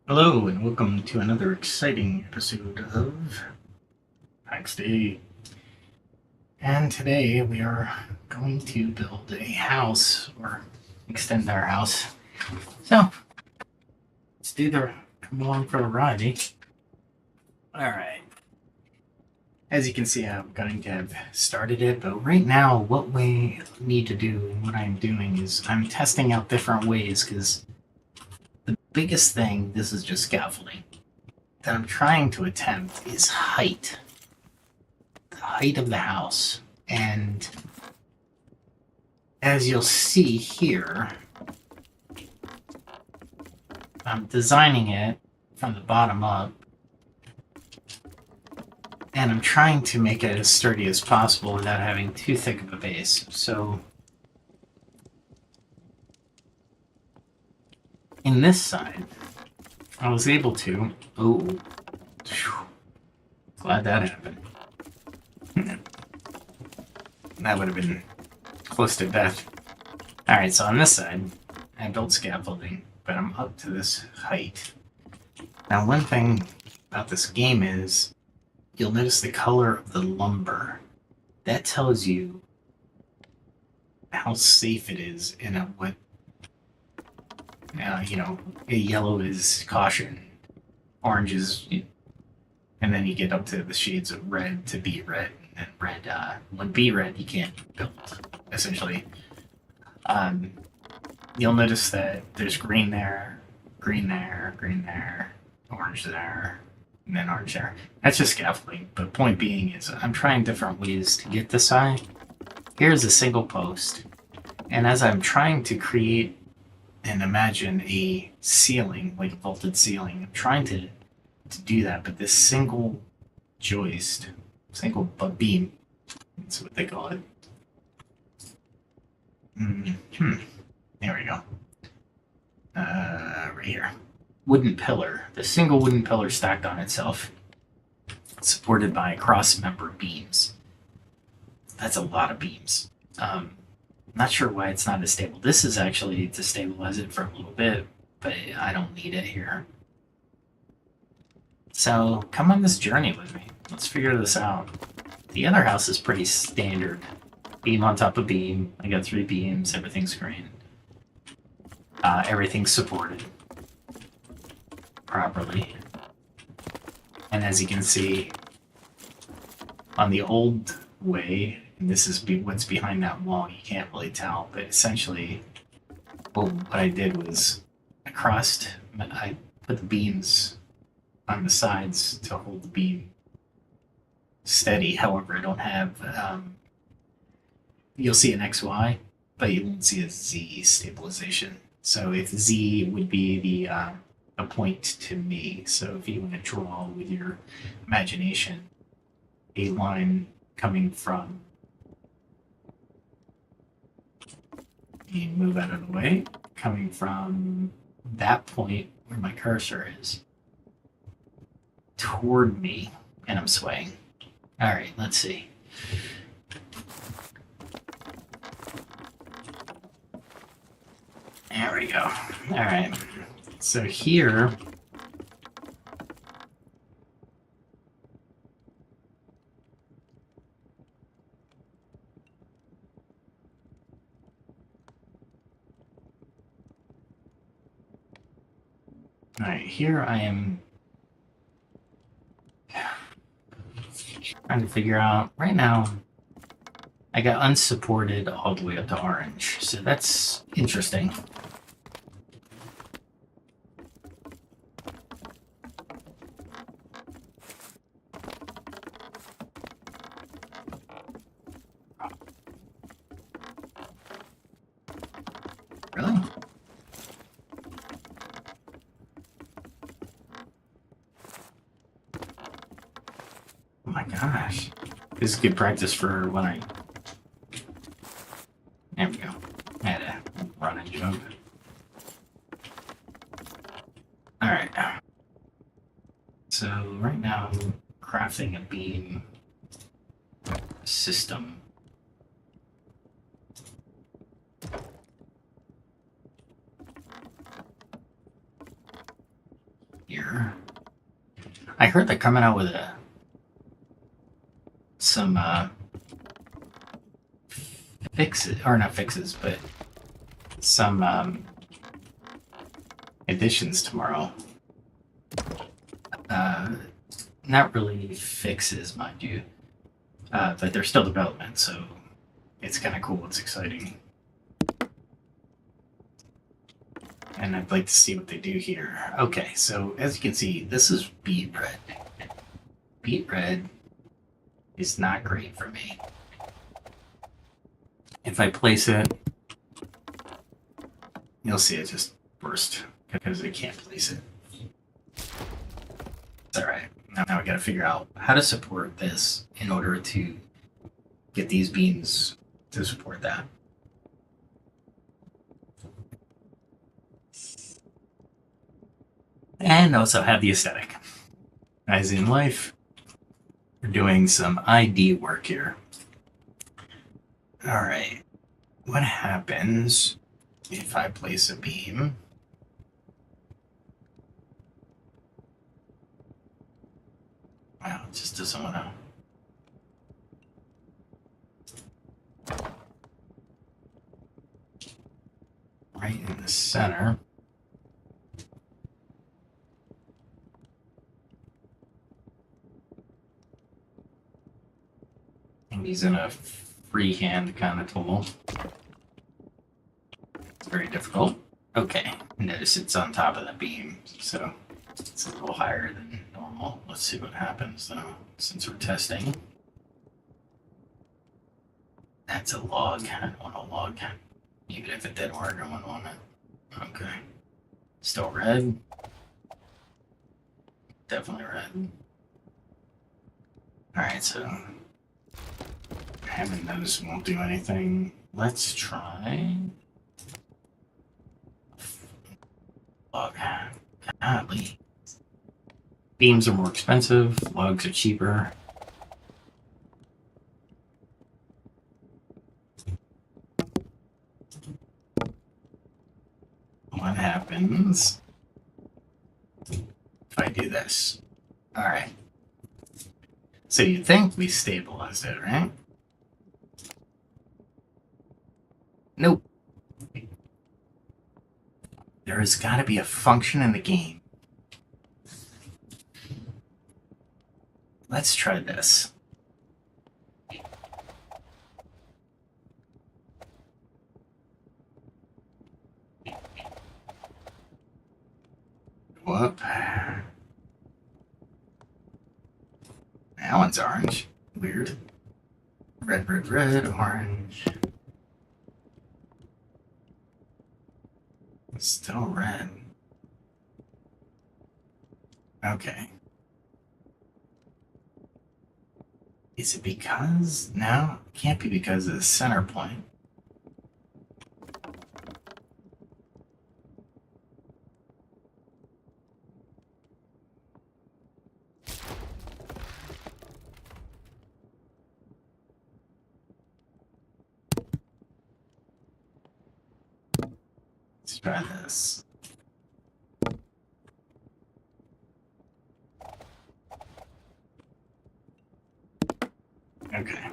Hello, and welcome to another exciting episode of Pax Dei. And today we are going to build a house, or extend our house. So, come along for the ride, eh? Alright. As you can see, I'm going to have started it, but right now, what we need to do, and what I'm doing is I'm testing out different ways, because the biggest thing, this is just scaffolding, that I'm trying to attempt is height. The height of the house. And as you'll see here, I'm designing it from the bottom up, and I'm trying to make it as sturdy as possible without having too thick of a base. So in this side, I was able to, glad that happened. That would have been close to death. Alright, so on this side, I built scaffolding, but I'm up to this height. Now, one thing about this game is you'll notice the color of the lumber. That tells you how safe it is and what, a yellow is caution, orange is, and then you get up to the shades of red to be red. And red, when be red, you can't build, essentially. You'll notice that there's green there, green there, green there, orange there, and then orange there. That's just scaffolding, but point being is I'm trying different ways to get this high. Here's a single post, and as I'm trying to create and imagine a ceiling, like a vaulted ceiling, I'm trying to do that, but this single joist, single beam, that's what they call it. There we go. Right here. Wooden pillar. The single wooden pillar stacked on itself, supported by cross-member beams. That's a lot of beams. Not sure why it's not as stable. This is actually to stabilize it for a little bit, but I don't need it here. So come on this journey with me. Let's figure this out. The other house is pretty standard. Beam on top of beam. I got 3 beams. Everything's green. Everything's supported properly. And as you can see, on the old way, and this is what's behind that wall, you can't really tell, but essentially what I did was I put the beams on the sides to hold the beam steady. However, I don't have, you'll see an XY, but you won't see a Z stabilization. So if Z would be the a point to me. So if you want to draw with your imagination a line coming from, you move out of the way, coming from that point where my cursor is toward me, and I'm swaying. All right, let's see. There we go. All right. So here, all right, here I am trying to figure out, right now, I got unsupported all the way up to orange, so that's interesting. Really? Oh my gosh. This is good practice for when I... There we go. I had to run and jump. Alright. So right now I'm crafting a beam system. here. I heard they're coming out with some fixes, or not fixes, but some additions tomorrow. Not really fixes, mind you, but they're still development, so it's kind of cool. It's exciting. And I'd like to see what they do here. Okay, so as you can see, this is beet red. Beet red is not great for me. If I place it, you'll see it just burst because I can't place it. It's alright. Now I gotta figure out how to support this in order to get these beams to support that. And also have the aesthetic. As in life, we're doing some ID work here. Alright. What happens if I place a beam? Wow, it just doesn't want to. Right in the center. I'm using a freehand kind of tool. It's very difficult. Okay, notice it's on top of the beam, so it's a little higher than normal. Let's see what happens though, since we're testing. That's a log. I don't want a log. Even if it didn't work, I wouldn't want it. Okay. Still red. Definitely red. Alright, so having those won't do anything. Let's try log. Golly. Beams are more expensive, logs are cheaper. What happens if I do this? Alright. So you think we stabilized it, right? Nope. There has got to be a function in the game. Let's try this. Whoop. That one's orange. Weird. Red, red, red, orange. Still red. Okay. Is it because? No, it can't be because of the center point. Let's try this. Okay.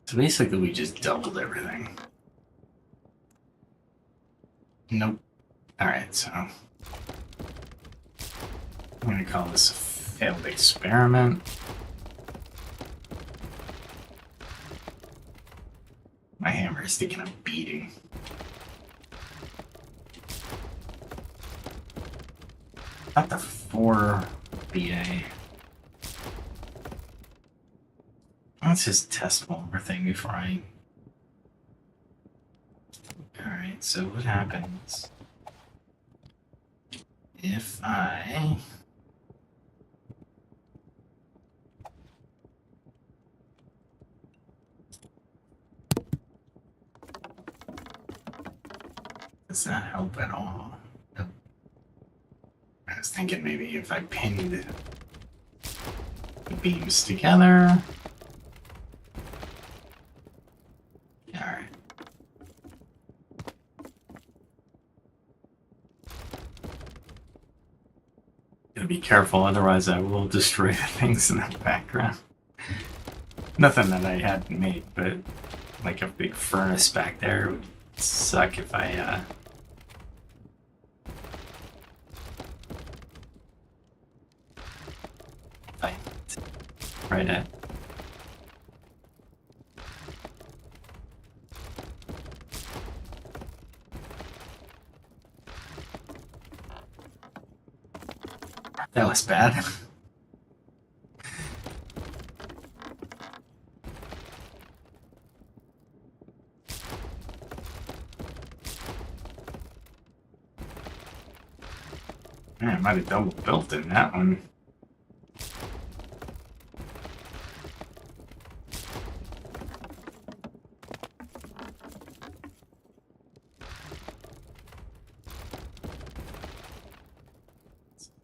So basically we just doubled everything. Nope. Alright, so I'm gonna call this a failed experiment. My hammer is taking a beating. Not the 4 BA. Let's just test one more thing before I... Alright, so what happens if I... Does that help at all? Nope. I was thinking maybe if I pinned the beams together. Alright. Gotta be careful, otherwise I will destroy the things in the background. Nothing that I hadn't made, but like a big furnace back there would suck if I right at. That was bad. Man, I might have double built in that one.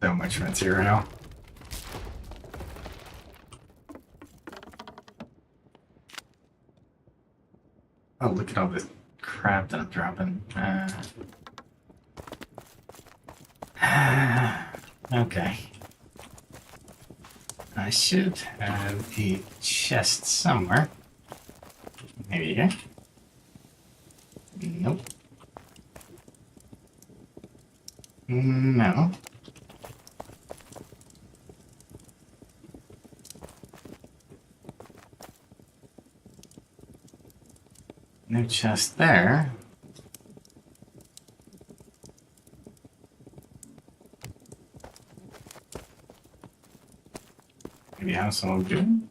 So much material. Oh, look at all this crap that I'm dropping. Okay. I should have a chest somewhere. Maybe here? Nope. No. No chest there. Maybe household good?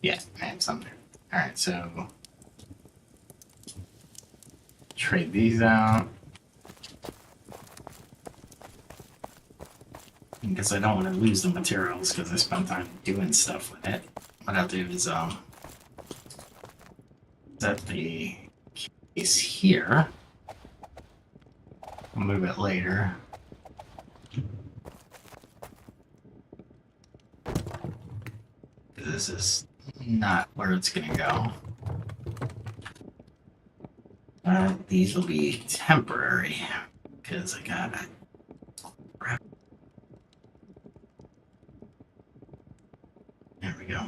Yeah, I have some there. Alright, so trade these out. Because I don't want to lose the materials because I spent time doing stuff with it. What I'll do is set the case here. I'll move it later. This is not where it's gonna go. These will be temporary because I got it. There we go.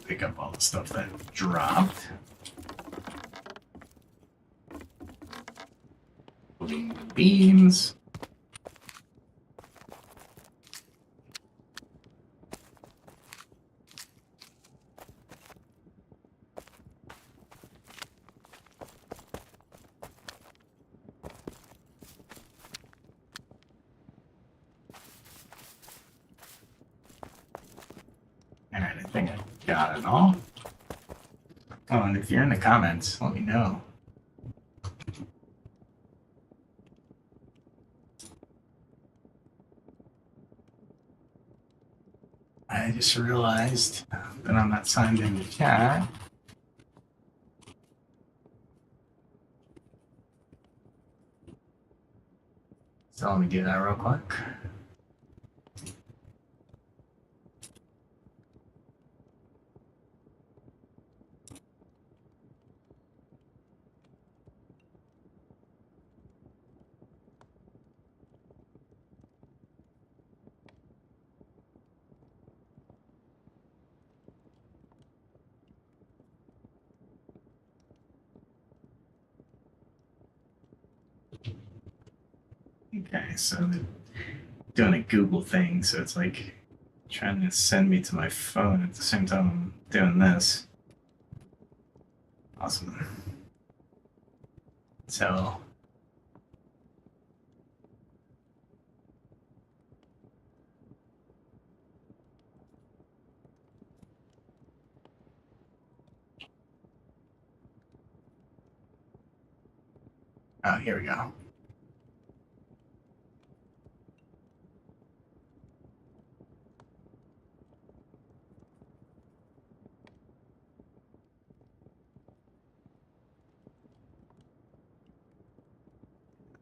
Pick up all the stuff that dropped. Including the beans. Alright, I think I got it all. Oh, and if you're in the comments, let me know. I just realized that I'm not signed in the chat. So let me do that real quick. Okay, so they're doing a Google thing, so it's like trying to send me to my phone at the same time I'm doing this. Awesome. So oh, here we go.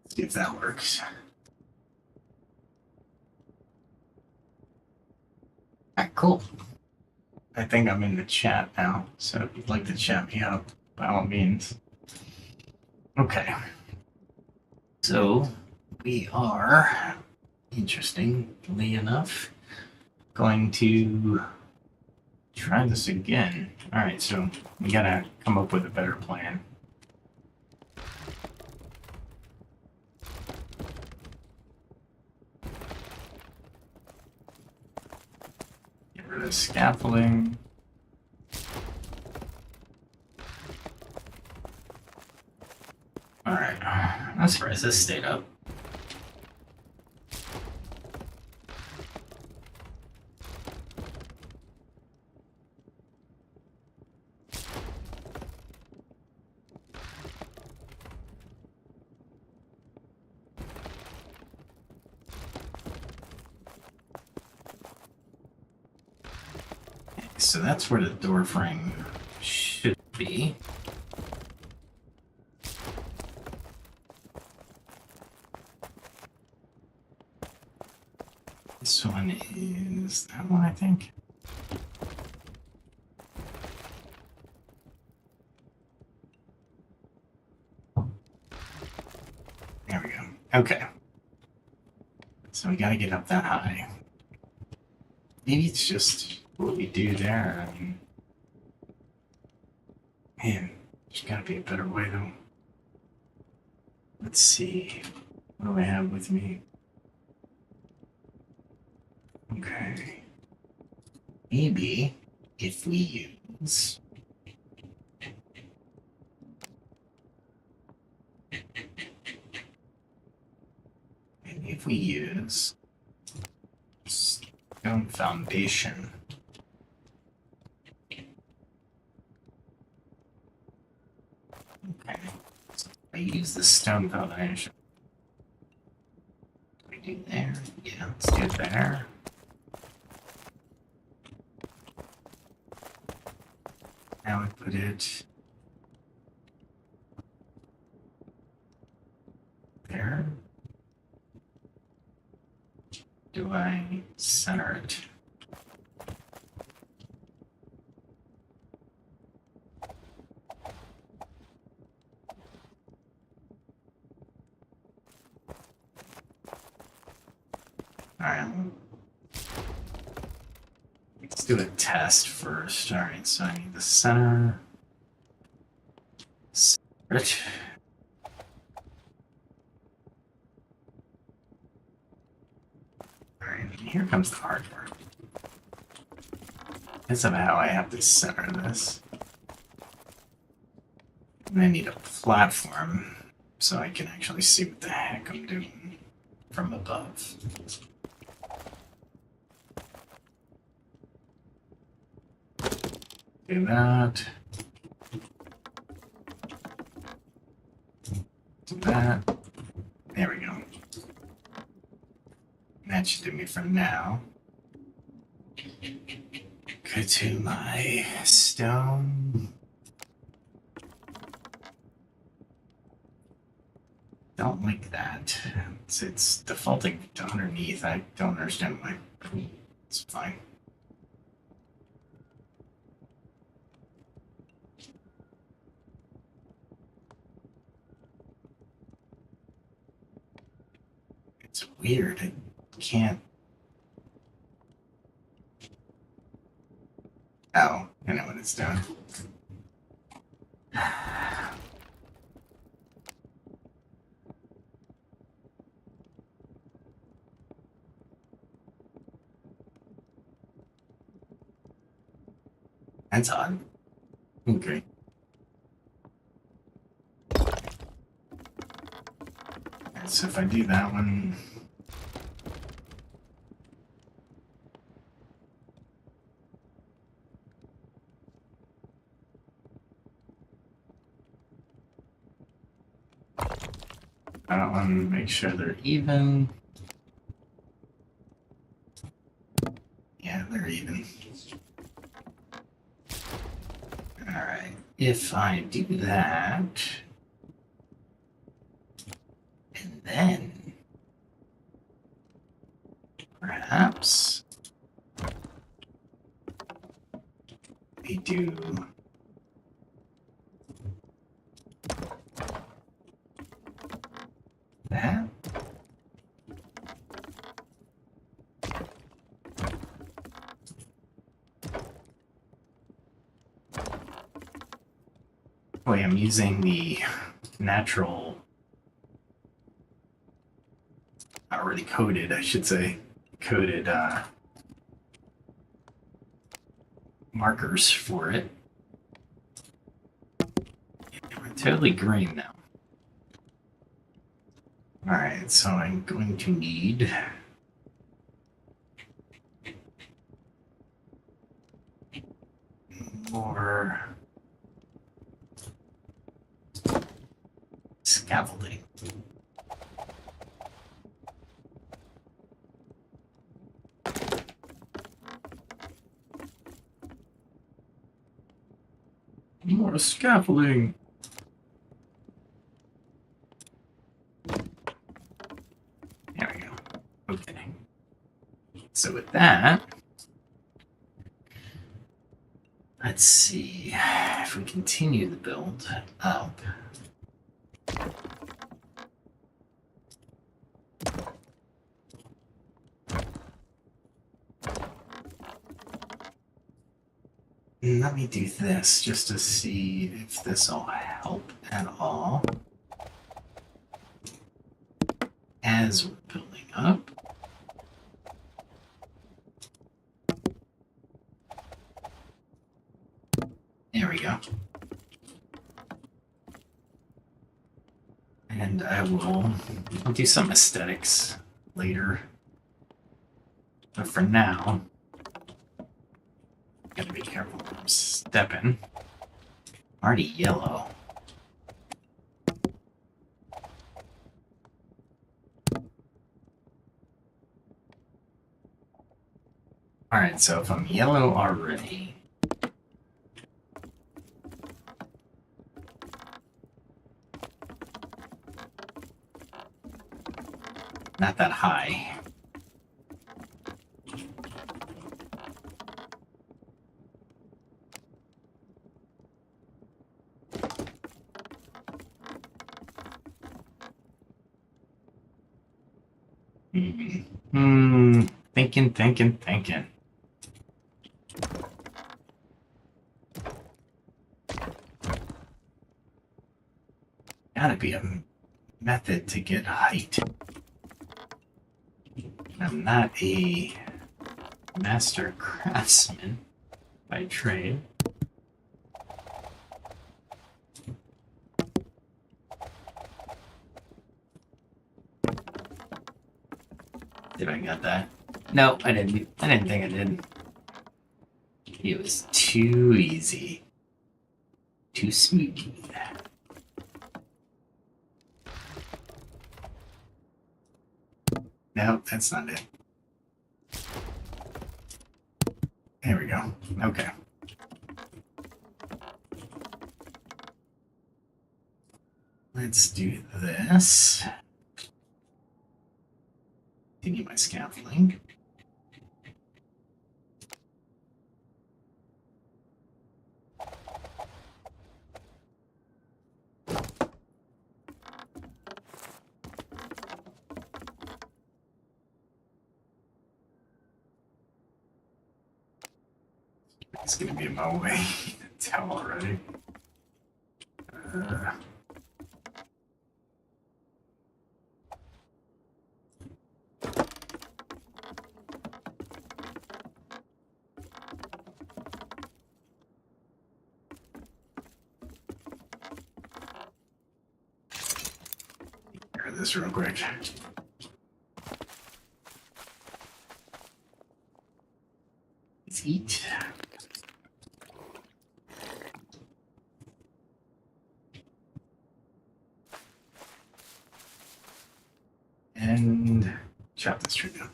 See if that works. Ah, cool. I think I'm in the chat now, so if you'd like to chat me up, by all means. Okay. So we are, interestingly enough, going to try this again. Alright, so we gotta come up with a better plan. Get rid of scaffolding. Alright, I'm surprised this stayed up. So that's where the door frame should be. This one is that one, I think. There we go. Okay. So we gotta get up that high. Maybe it's just what we do there. I mean, man, there's gotta be a better way though. Let's see. What do I have with me? Okay. Maybe if we use stone foundation. Okay. So I use the stone foundation. What do we do there? Yeah, let's do it there. Now we put it there. Do I center it? Alright. Let's do a test first. Alright, so I need the center. Center. Alright, here comes the hard part. Because of how I have to center this. And I need a platform so I can actually see what the heck I'm doing from above. Do that. Do that. There we go. That should do me for now. Go to my stone. Don't like that. It's defaulting to underneath. I don't understand why. It's fine. It's weird. I can't. Oh, I know what it's doing. That's odd. Okay. So if I do that one. I don't want to make sure they're even. Yeah, they're even. Alright, if I do that, and then perhaps we do that. Wait, I'm using the natural, not really coded, I should say, coded markers for it. We're totally green now. Alright, so I'm going to need more scaffolding. More scaffolding. There we go. Okay. So with that, let's see if we continue the build up. Let me do this just to see if this will help at all as we're building up. There we go. And I'll do some aesthetics later. But for now, gotta be careful where I'm stepping. Already yellow. Alright, so if I'm yellow already, not that high. Thinking. Gotta be a method to get height. I'm not a master craftsman by trade. Did I get that? No, I didn't. I didn't think I did. It was too easy. Too smooth. No, that's not it. There we go. Okay. Let's do this. Continue my scaffolding. It's gonna be in my way. Tell already. This real quick. Let's eat. And chop this tree down.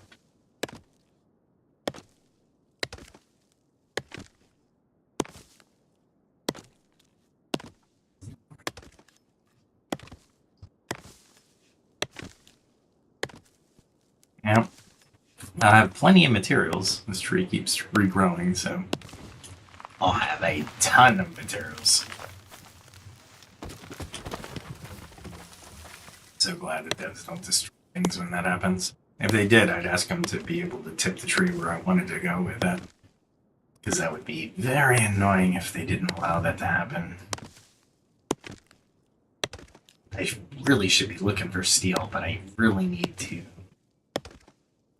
Yep. I have plenty of materials. This tree keeps regrowing, so I'll have a ton of materials. So glad that devs don't destroy things when that happens. If they did, I'd ask them to be able to tip the tree where I wanted to go with it. Because that would be very annoying if they didn't allow that to happen. I really should be looking for steel, but I really need to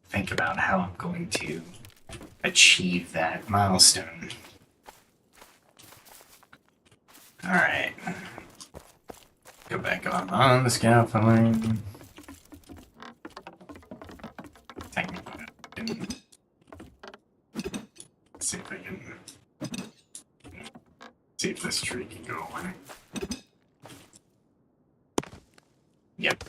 think about how I'm going to achieve that milestone. Alright. Go back on the scaffolding. See if I can see if this tree can go away. Yep.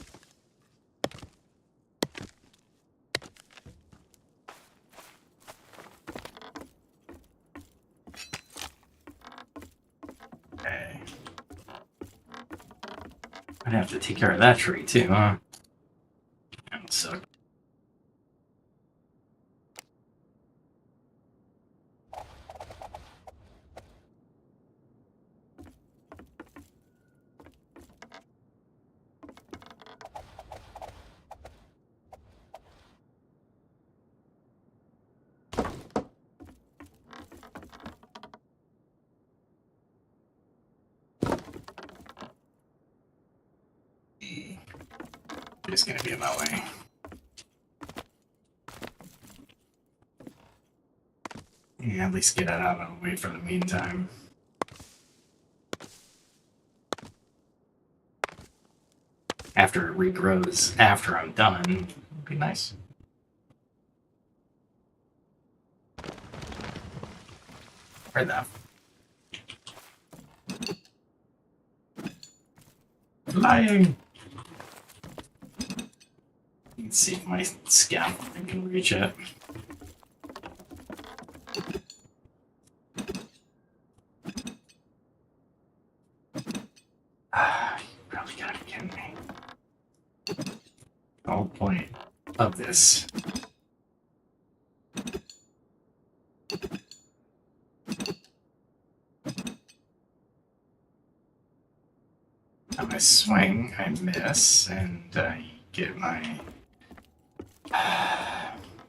Okay. I'd have to take care of that tree too, huh? That'll suck. It's gonna be in my way. Yeah, at least get it out of the way for the meantime. After it regrows, after I'm done, it'd be nice. Where the flying? Let's see if my scaffolding can reach it. You probably gotta be kidding me. The whole point of this I swing, I miss, and I get my...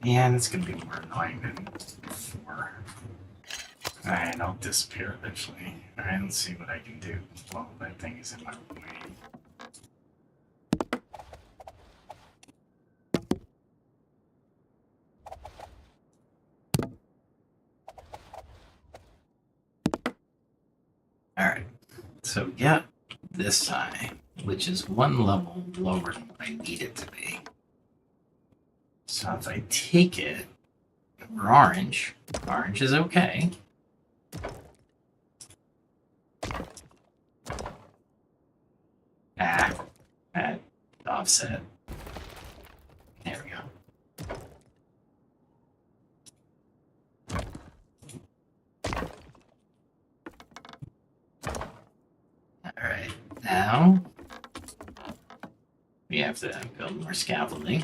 Yeah, it's gonna be more annoying than before. Alright, I'll disappear eventually. Alright, let's see what I can do while that thing is in my way. Alright, so yeah, this side, which is one level lower than what I need it to be. So if I take it, we're orange. Orange is okay. At offset. There we go. Alright, now we have to build more scaffolding.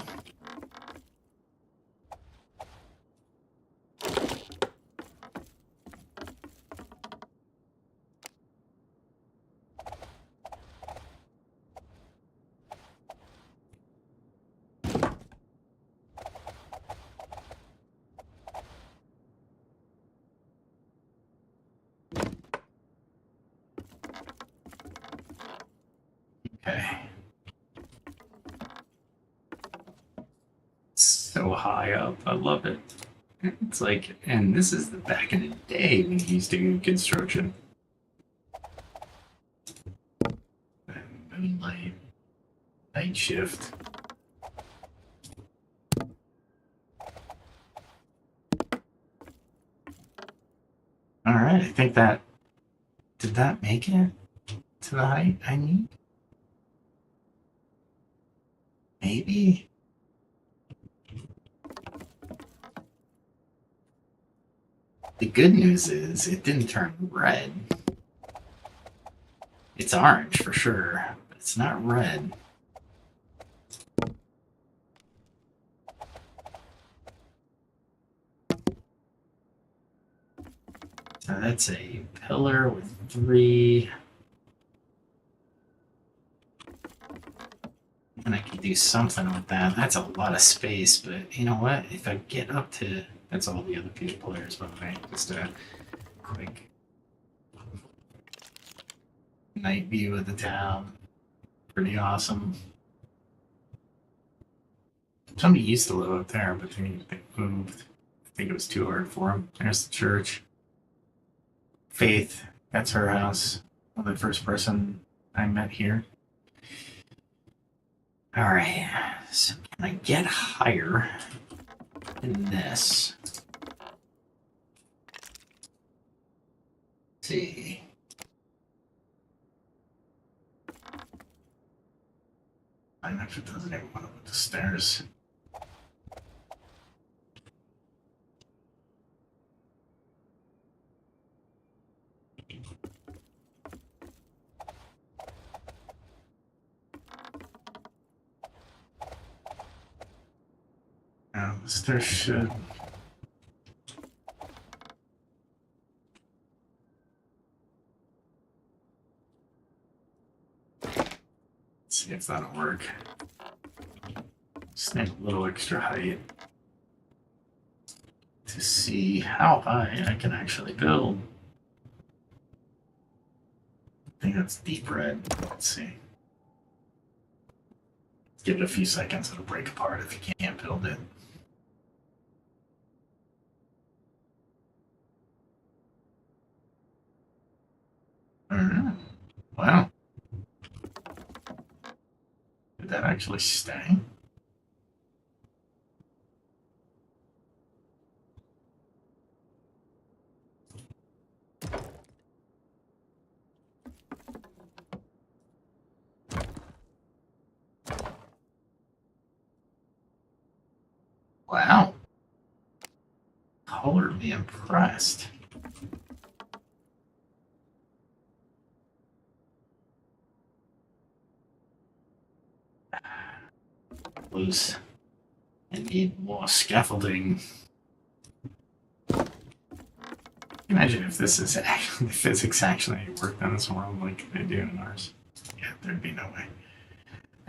Okay. So high up. I love it. It's like, and this is the back in the day when he used to do construction. Moonlight. Night shift. Alright, I think that... Did that make it to the height I need? Maybe? The good news is it didn't turn red. It's orange for sure, but it's not red. So that's a pillar with 3. And I can do something with that. That's a lot of space, but you know what? If I get up to... That's all the other players, by the way. Just a quick night view of the town. Pretty awesome. Somebody used to live up there, but they moved. I think it was too hard for them. There's the church. Faith, that's her house. Well, the first person I met here. All right, so can I get higher than this? Let's see. I don't know if it doesn't even want to put the stairs. No, the stairs should. Let's see if that'll work. Just need a little extra height to see how high I can actually build. I think that's deep red. Let's see. Give it a few seconds, it'll break apart if you can't build it. Wow. Did that actually stay? Wow. Color me impressed. Loose. I need more scaffolding. Imagine if this is actually the physics actually worked on this world like they do in ours. Yeah, there'd be no way.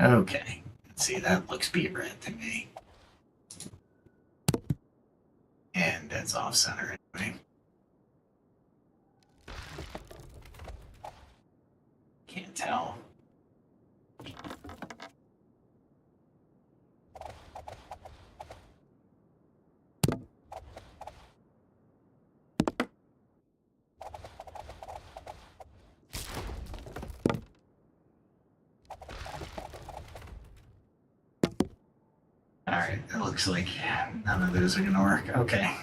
Okay. Let's see, that looks beat red to me. And that's off center anyway. Can't tell. Alright, it looks like none of those are gonna work. Okay.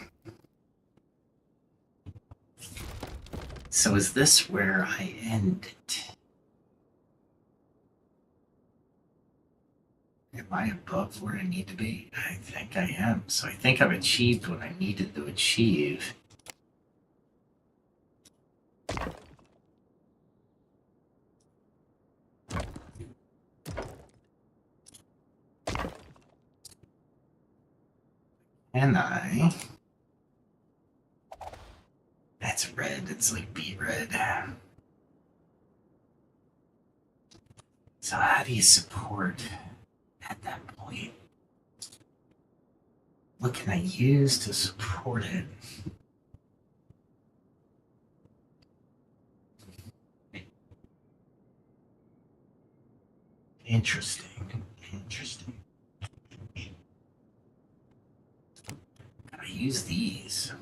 So is this where I end it? Am I above where I need to be? I think I am. So I think I've achieved what I needed to achieve. Can I? That's red. It's like beet red. So how do you support at that point? What can I use to support it? Interesting. Interesting. Can I use these?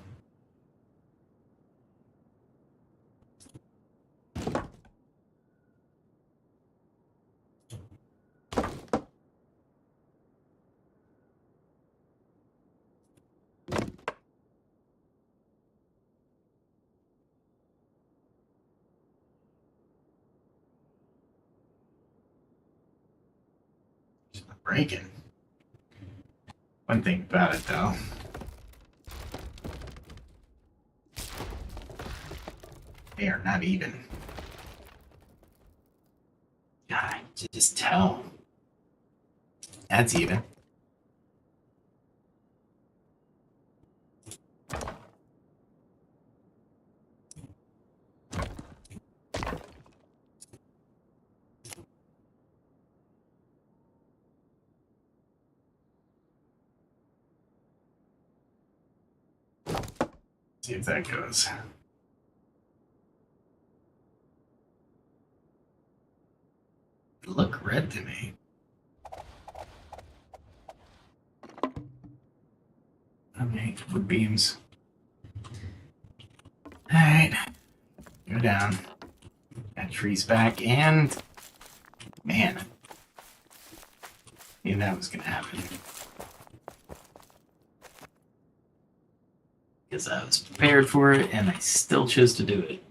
It's not breaking. One thing about it though. They are not even. God, I can just tell. That's even. See if that goes. look red to me. Okay, wood beams. Alright. Go down. Got trees back, and... Man. I knew that was gonna happen. Because I was prepared for it, and I still chose to do it.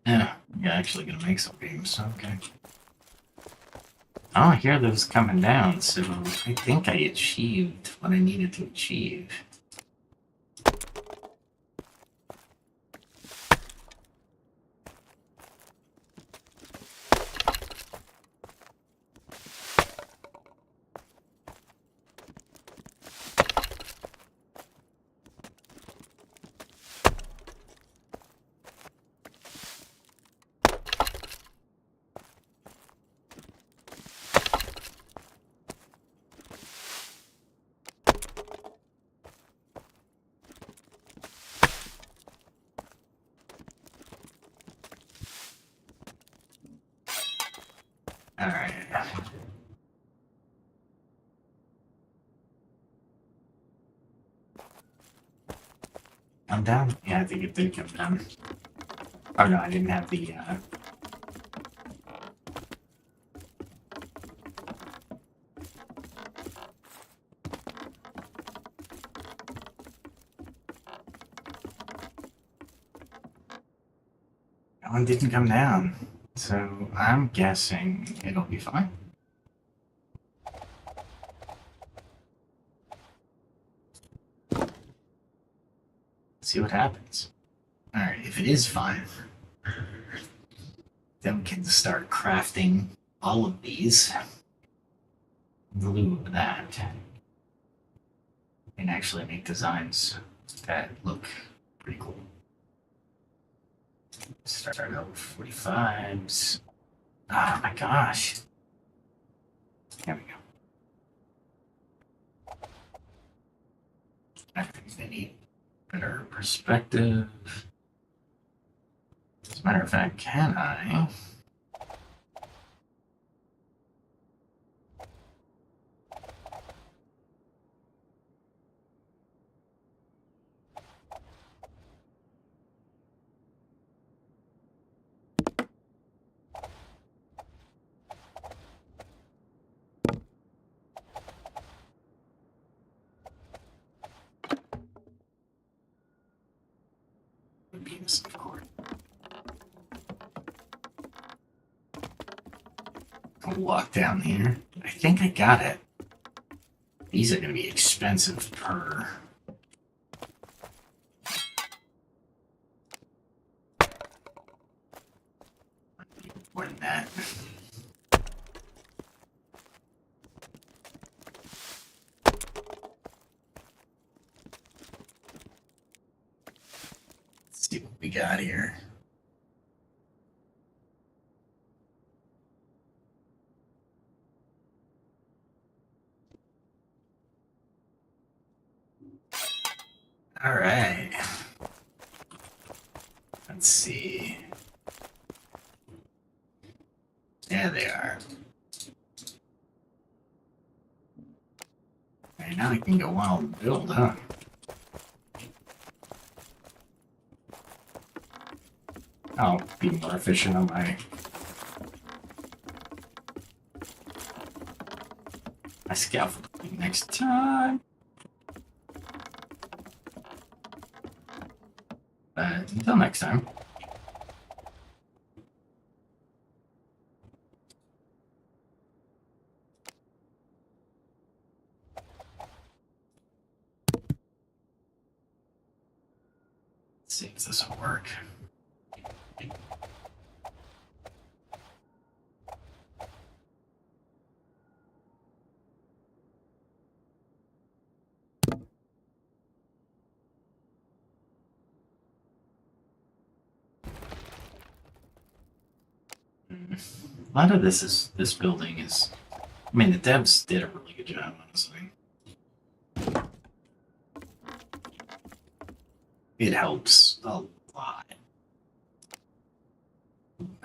Yeah, you're actually gonna make some beams, okay. Oh, I hear those coming down, so I think I achieved what I needed to achieve. Alright. I'm down? Yeah, I think it did come down. Oh no, I didn't have the, That one didn't come down. So I'm guessing it'll be fine. See what happens. Alright, if it is fine, then we can start crafting all of these in lieu of that. And actually make designs that look pretty cool. Start out with 45s. Oh my gosh. There we go. I think they need better perspective. As a matter of fact, can I? Beams, of course. I'll walk down here. I think I got it. These are going to be expensive per. More than that. Let's see what we got here. All right. Let's see. There they are. Okay, now I can go wild and build, huh? I'll be more efficient on my scaffolding next time. But until next time. Let's see if this will work. A lot of this building is, I mean, the devs did a really good job, honestly. It helps a lot.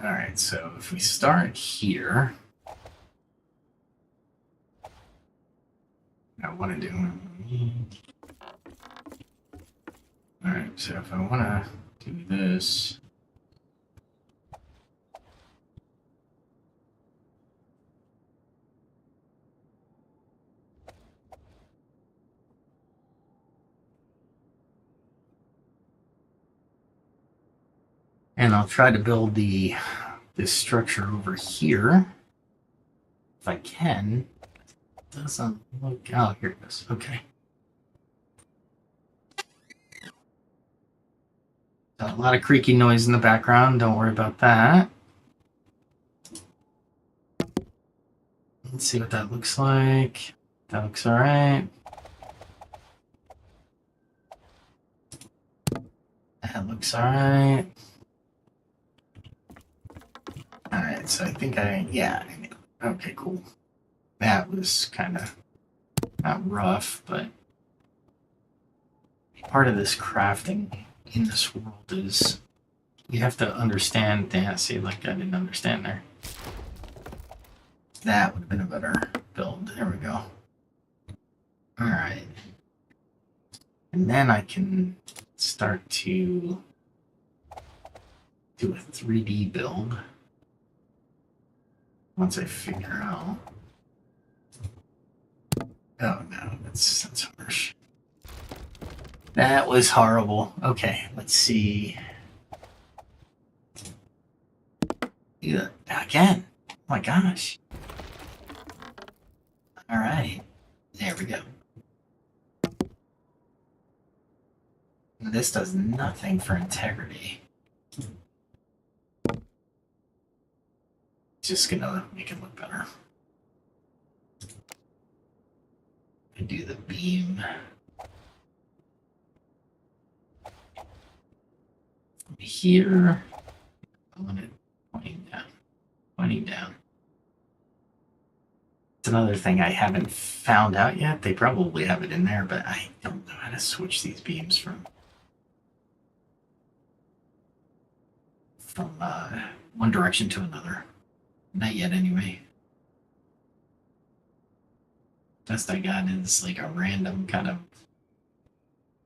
Alright, so if we start here, I want to do. Alright, so if I want to do this. And I'll try to build this structure over here. If I can. It doesn't look. Oh, here it goes. Okay. A lot of creaky noise in the background. Don't worry about that. Let's see what that looks like. That looks all right. That looks all right. All right, so I think yeah. Okay, cool. That was kind of not rough, but part of this crafting in this world is you have to understand. Yeah, see, like I didn't understand there. That would have been a better build. There we go. All right. And then I can start to do a 3D build once I figure out. Oh no, that's harsh. That was horrible. Okay, let's see. Yeah, again. Oh my gosh. All right, there we go. This does nothing for integrity. Just gonna make it look better. I do the beam. Here, I want it pointing down. Pointing down. It's another thing I haven't found out yet. They probably have it in there, but I don't know how to switch these beams from one direction to another. Not yet, anyway. Best I got is like a random kind of.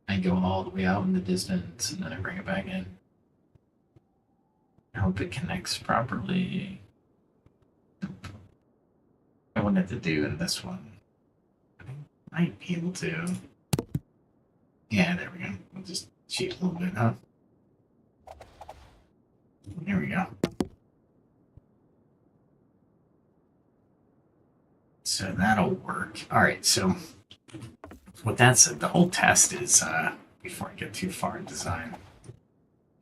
I go all the way out in the distance and then I bring it back in. I hope it connects properly. Nope. I wanted to do in this one. I might be able to. Yeah, there we go. We'll just cheat a little bit, huh? There we go. So that'll work. All right, so with that said, the whole test is, before I get too far in design,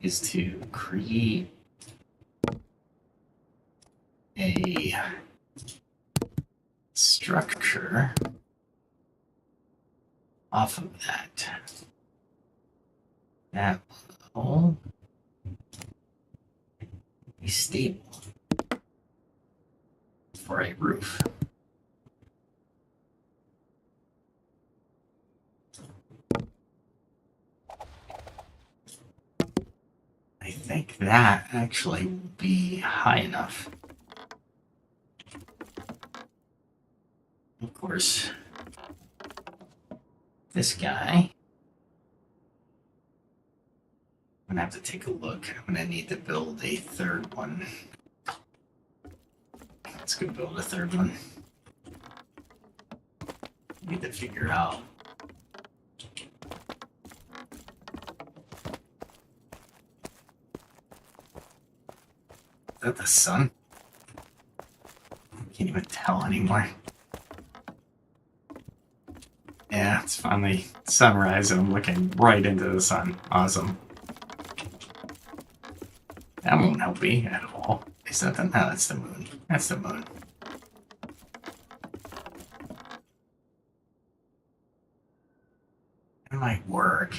is to create a structure off of that. That will be stable for a roof. I think that actually will be high enough. Of course, this guy, I'm gonna have to take a look. I'm gonna need to build a third one. Let's go build a third one. Need to figure out. Is that the sun? I can't even tell anymore. Yeah, it's finally sunrise and I'm looking right into the sun. Awesome. That won't help me at all. Is that the... No, that's the moon. That's the moon. It might work.